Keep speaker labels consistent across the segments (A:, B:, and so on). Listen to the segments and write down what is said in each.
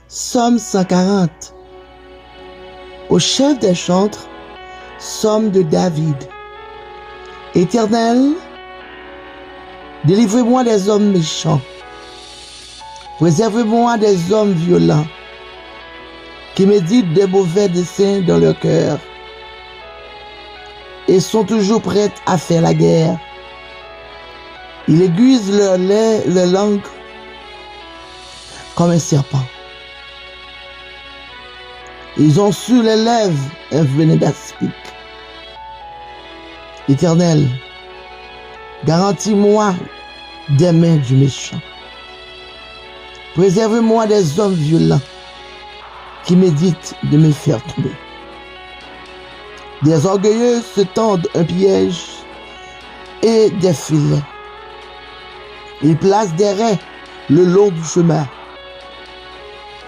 A: Psaume 140. Au chef des chantres, Psaume de David. Éternel, délivrez-moi des hommes méchants. Préservez-moi des hommes violents qui méditent des mauvais desseins dans leur cœur et sont toujours prêts à faire la guerre. Ils aiguisent leur langue comme un serpent. Ils ont sur les lèvres un venin d'aspic. Éternel, garantis-moi des mains du méchant. Préserve-moi des hommes violents qui méditent de me faire tomber. Des orgueilleux se tendent un piège et des filets. Ils placent des raies le long du chemin.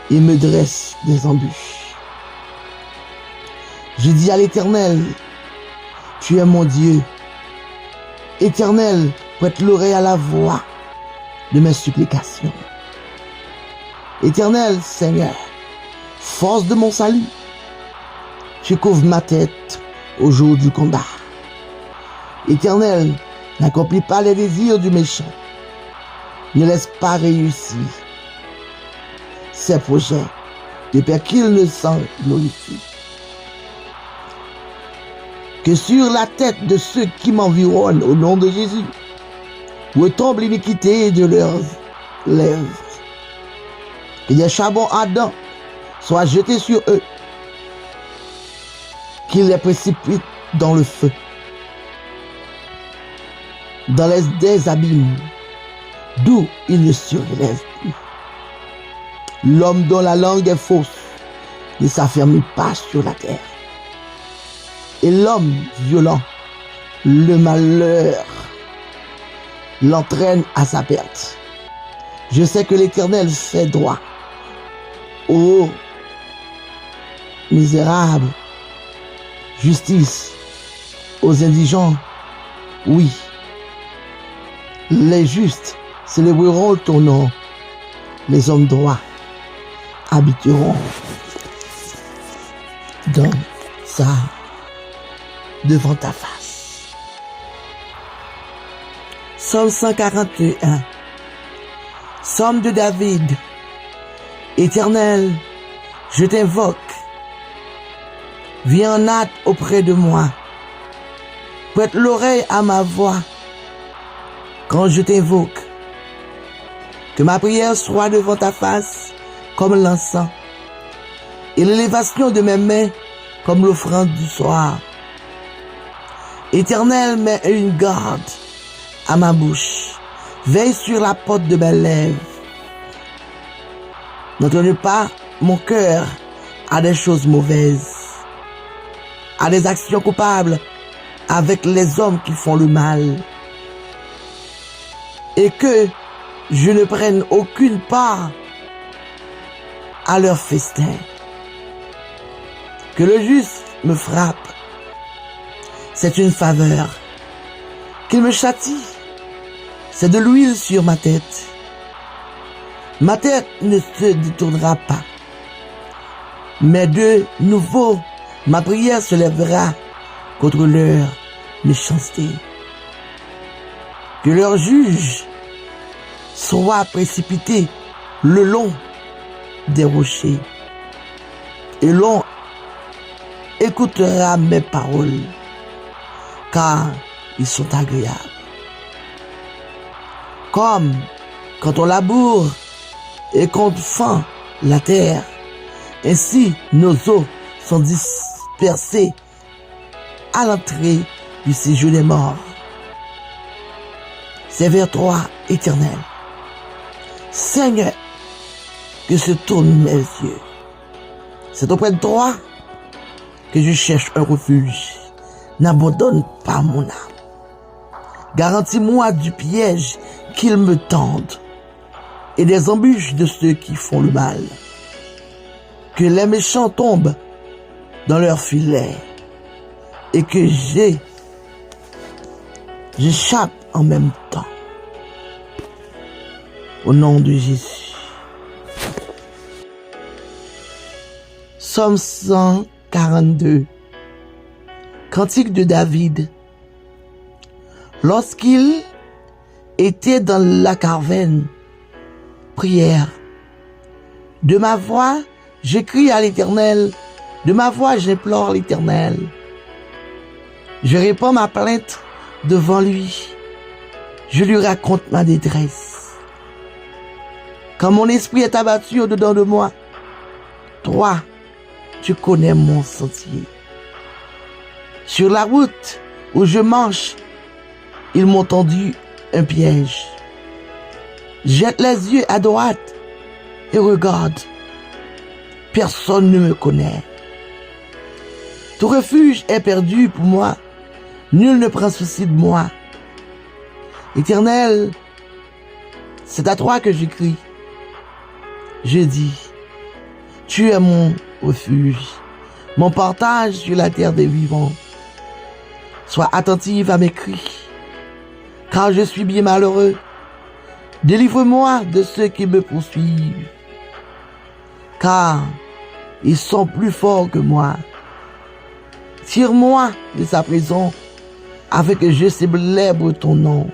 A: Ils me dressent des embûches. Je dis à l'Éternel, tu es mon Dieu. Éternel, prête l'oreille à la voix de mes supplications. Éternel, Seigneur, force de mon salut, tu couvres ma tête au jour du combat. Éternel, n'accomplis pas les désirs du méchant. Ne laisse pas réussir ses projets, de peur qu'il ne s'en glorifie. Que sur la tête de ceux qui m'environnent au nom de Jésus, retombe l'iniquité de leurs lèvres. Que des charbons ardents soient jetés sur eux, qu'ils les précipitent dans le feu, dans des abîmes, d'où ils ne surélèvent plus. L'homme dont la langue est fausse ne s'affermit pas sur la terre. Et l'homme violent, le malheur, l'entraîne à sa perte. Je sais que l'Éternel fait droit. Ô misérable, justice aux indigents, oui. Les justes célébreront ton nom. Les hommes droits habiteront dans sa devant ta face. Psaume 141. Psaume de David. Éternel, je t'invoque. Viens en hâte auprès de moi. Prête l'oreille à ma voix quand je t'invoque. Que ma prière soit devant ta face comme l'encens et l'élévation de mes mains comme l'offrande du soir. Éternel, mets une garde à ma bouche. Veille sur la porte de mes lèvres. N'entraîne pas mon cœur à des choses mauvaises, à des actions coupables avec les hommes qui font le mal. Et que je ne prenne aucune part à leur festin. Que le juste me frappe. C'est une faveur. Qu'il me châtie. C'est de l'huile sur ma tête. Ma tête ne se détournera pas. Mais de nouveau, ma prière se lèvera contre leur méchanceté. Que leur juge soit précipité le long des rochers. Et l'on écoutera mes paroles, car ils sont agréables. Comme quand on laboure et qu'on fend la terre, ainsi nos os sont dispersés à l'entrée du séjour des morts. C'est vers toi, Éternel, Seigneur, que se tournent mes yeux. C'est auprès de toi que je cherche un refuge. N'abandonne pas mon âme. Garantis-moi du piège qu'ils me tendent et des embûches de ceux qui font le mal. Que les méchants tombent dans leurs filets et que j'échappe en même temps. Au nom de Jésus. Psaume 142. Cantique de David. Lorsqu'il était dans la caverne, prière. De ma voix, j'écris à l'Éternel. De ma voix, j'implore l'Éternel. Je répands ma plainte devant lui. Je lui raconte ma détresse. Quand mon esprit est abattu au-dedans de moi, toi, tu connais mon sentier. Sur la route où je marche, ils m'ont tendu un piège. Jette les yeux à droite et regarde. Personne ne me connaît. Tout refuge est perdu pour moi. Nul ne prend souci de moi. Éternel, c'est à toi que j'écris. Je dis, tu es mon refuge, mon partage sur la terre des vivants. Sois attentive à mes cris, car je suis bien malheureux. Délivre-moi de ceux qui me poursuivent, car ils sont plus forts que moi. Tire-moi de sa prison, afin que je célèbre ton nom.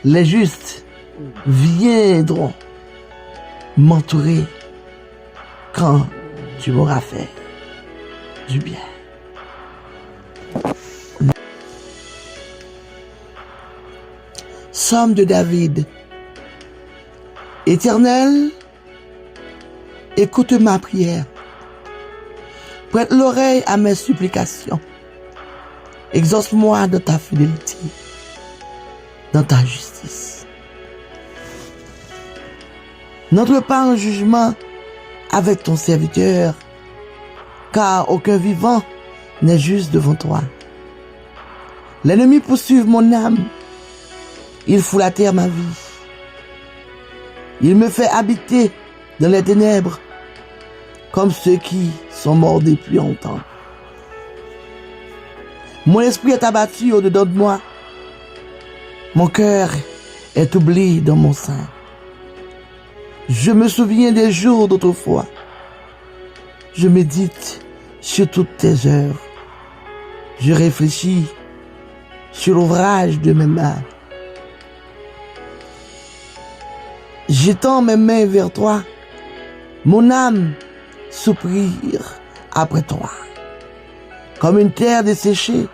A: Les justes viendront m'entourer quand tu m'auras fait du bien. Psaume de David. Éternel, écoute ma prière. Prête l'oreille à mes supplications. Exauce-moi de ta fidélité, dans ta justice. N'entre pas en jugement avec ton serviteur, car aucun vivant n'est juste devant toi. L'ennemi poursuit mon âme. Il fout la terre ma vie. Il me fait habiter dans les ténèbres, comme ceux qui sont morts depuis longtemps. Mon esprit est abattu au-dedans de moi. Mon cœur est oublié dans mon sein. Je me souviens des jours d'autrefois. Je médite sur toutes tes œuvres. Je réfléchis sur l'ouvrage de mes mains. J'étends mes mains vers toi. Mon âme soupire après toi. Comme une terre desséchée.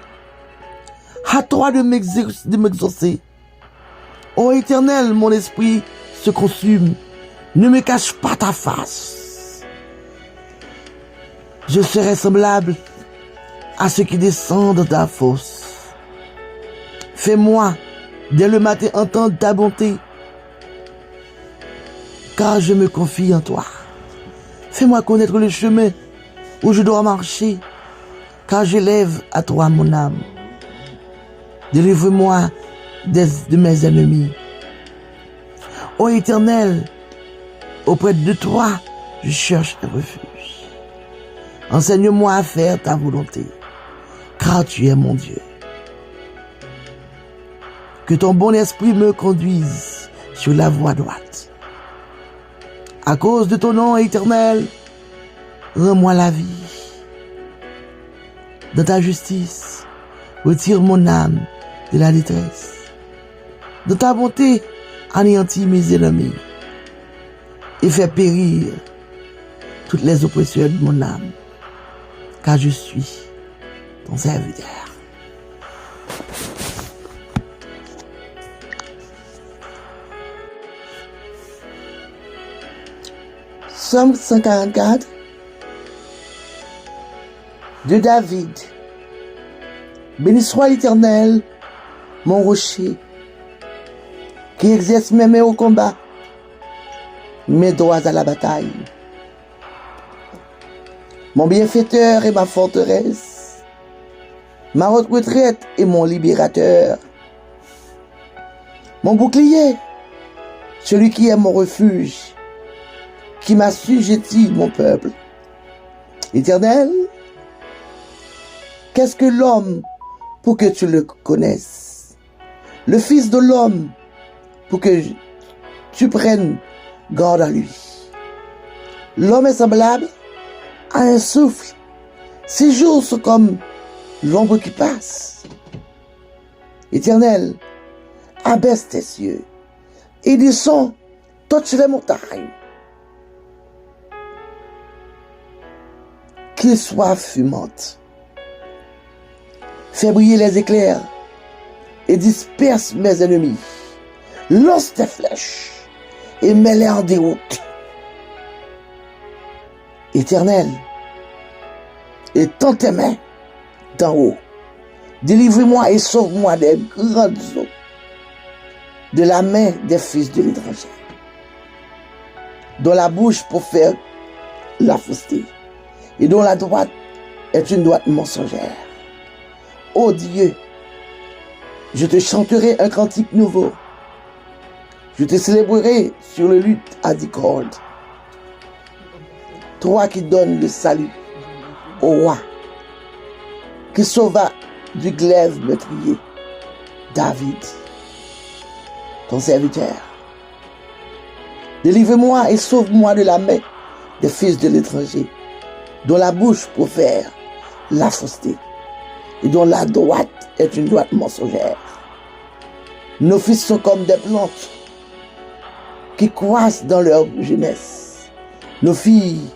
A: À toi de m'exaucer. Ô Éternel, mon esprit se consume. Ne me cache pas ta face. Je serai semblable à ceux qui descendent de ta fosse. Fais-moi, dès le matin, entendre ta bonté, car je me confie en toi. Fais-moi connaître le chemin où je dois marcher, car j'élève à toi mon âme. Délivre-moi de mes ennemis. Ô Éternel, auprès de toi, je cherche un refuge. Enseigne-moi à faire ta volonté, car tu es mon Dieu. Que ton bon esprit me conduise sur la voie droite. À cause de ton nom éternel, rends-moi la vie. Dans ta justice, retire mon âme de la détresse. Dans ta bonté, anéantis mes ennemis et fais périr toutes les oppressions de mon âme, car je suis ton serviteur. Psaume 144 de David. Béni soit l'Éternel, mon rocher, qui exerce mes mains au combat, mes doigts à la bataille. Mon bienfaiteur et ma forteresse, ma haute retraite et mon libérateur. Mon bouclier, celui qui est mon refuge, qui m'assujettit mon peuple. Éternel, qu'est-ce que l'homme pour que tu le connaisses? Le Fils de l'homme pour que tu prennes garde à lui. L'homme est semblable à un souffle. Ces jours sont comme l'ombre qui passe. Éternel, abaisse tes cieux et descends toutes les montagnes. Qu'ils soient fumantes. Fais briller les éclairs et disperse mes ennemis. Lance tes flèches et mets-les en déroute. Éternel, étends tes mains d'en haut. Délivre-moi et sauve-moi des grandes eaux, de la main des fils de l'étranger, dont la bouche profère la fausseté, et dont la droite est une droite mensongère. Ô Dieu, je te chanterai un cantique nouveau. Je te célébrerai sur le luth à 10 cordes. Toi qui donnes le salut au roi, qui sauva du glaive meurtrier, David, ton serviteur. Délivre-moi et sauve-moi de la main des fils de l'étranger, dont la bouche profère la fausseté, et dont la droite est une droite mensongère. Nos fils sont comme des plantes qui croissent dans leur jeunesse. Nos filles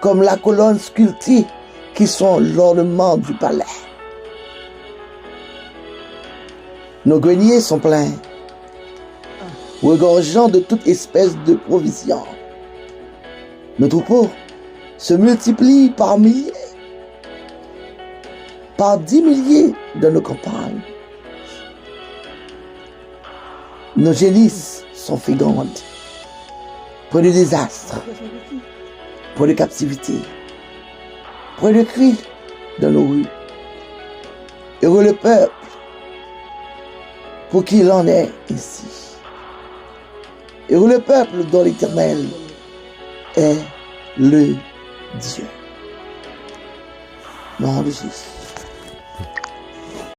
A: comme la colonne sculptée qui sont l'ornement du palais. Nos greniers sont pleins, regorgeant de toute espèce de provisions. Nos troupeaux se multiplient par milliers, par 10 milliers dans nos campagnes. Nos gélisses sont fécondes, point de désastre, point de captivité, point de cris dans nos rues. Heureux le peuple pour qui il en est ainsi. Heureux le peuple dont l'Éternel est le Dieu. Nom de Jésus.